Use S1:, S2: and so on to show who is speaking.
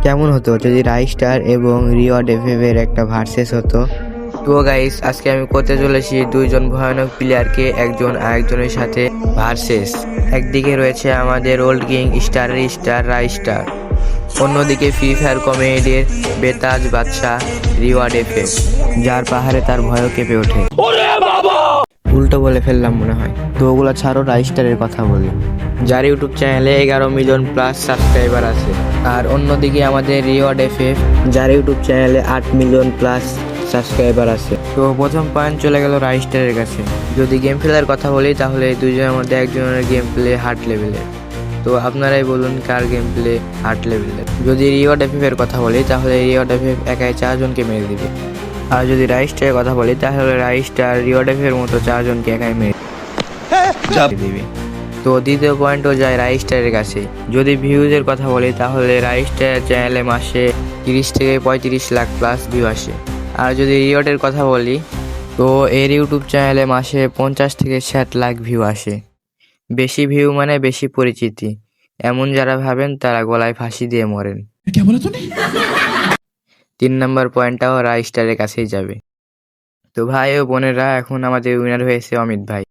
S1: কেমন হতো যদি রাইস্টার এবং রিওয়ার্ড এফএফের একটা ভার্সেস হতো। তো গাইস, আজকে আমি করতে চলেছি দুইজন ভয়ানক প্লেয়ারকে একজন আরেকজনের সাথে ভার্সেস। একদিকে রয়েছে আমাদের ওল্ড কিং স্টার রাইস্টার, অন্যদিকে ফ্রি ফায়ার কমেডির বেতাজ বাদশাহ রিওয়ার্ড এফএফ, যার পাহাড়ে তার ভয়ও কেঁপে ওঠে। উল্টো বলে ফেললাম মনে হয়। তো ওগুলো ছাড়ো, রাইস্টারের কথা বলি, যার ইউটিউব চ্যানেলে 11 মিলিয়ন প্লাস সাবস্ক্রাইবার আছে। আর অন্যদিকে আমাদের রিওয়ার্ড এফএফ, যার ইউটিউব চ্যানেলে 8 মিলিয়ন প্লাস সাবস্ক্রাইবার আছে। তো প্রথম পয়েন্ট চলে গেল রাইস্টারের কাছে। যদি গেম প্লের কথা বলি তাহলে এই দুজনের মধ্যে একজনের গেম প্লে হার্ড লেভেলের। তো আপনারাই বলুন কার গেম প্লে হার্ড লেভেলের। যদি রিওয়ার্ড এফএফ এর কথা বলি তাহলে রিওয়ার্ড এফএফ একাই 4 জনকে মেরে দিবে। আর যদি রাইস্টারের কথা বলি তাহলে রাইস্টার রিওয়ার্ড এফএফ এর মতো 4 জনকে একাই মেরে দিবে। তো দ্বিতীয় পয়েন্টও যায় রাইস্টারের কাছে। যদি ভিউজের কথা বলি তাহলে রাইস্টারের চ্যানেলে মাসে 30 থেকে 35 লাখ প্লাস ভিউ আসে। আর যদি রিওয়ার্ডের কথা বলি তো এর ইউটিউব চ্যানেলে মাসে 50 থেকে 60 লাখ ভিউ আসে। বেশি ভিউ মানে বেশি পরিচিতি, এমন যারা ভাবেন তারা গলায় ফাঁসি দিয়ে মরেন। 3 নম্বর পয়েন্টটাও রাইস্টারের কাছেই যাবে। তো ভাই ও বোনেরা, এখন আমাদের উইনার হয়েছে অমিত ভাই।